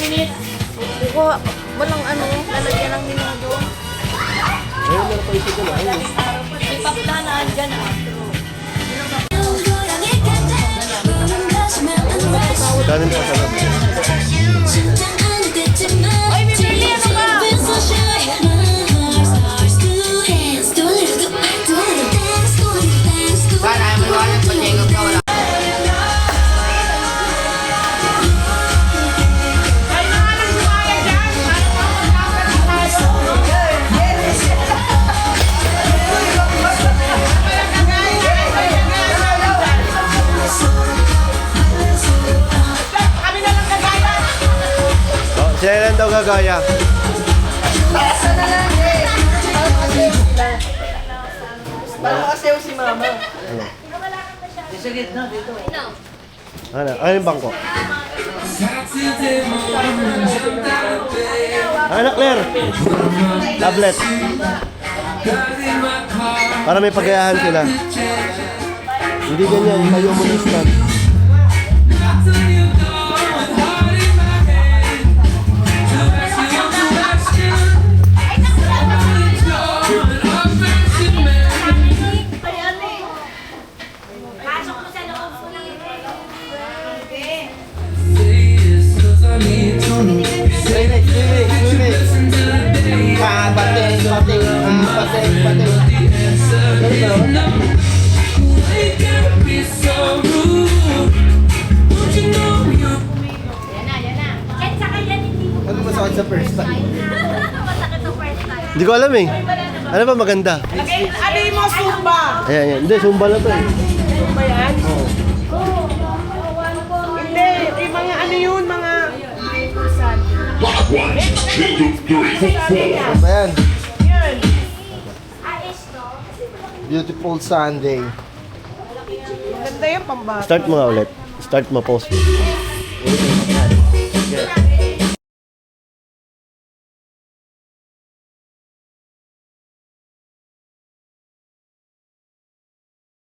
minutes. Kuha, walang ano, lalagyan ng minuto. Ayun, meron pa isa dyan. Ayun. Si Papla na andyan Kanin pa sa loob. Oy, bibili ano ka? Sana ay maliwanag pa Jacob ka wala. Oh, sila lang daw gagaya. Parang makasayaw si mama. Ano? Sa gitna dito. Ano? Ano yung bangko? Ano, Claire? Tablet. Para may pagayahan sila. Hindi ganyan. Tayo mo na stand. Ano masakit sa first time? Hindi ko alam eh. Ano ba maganda? Ano yung mga Zumba? Ayan, ayan. Hindi, Zumba na to eh. Zumba yan? Oo. Hindi, yung mga ano yun, mga... Ayan. Yan. Beautiful Sunday. Ganda yung pambata. Start mo nga ulit. Start mo, pause mo.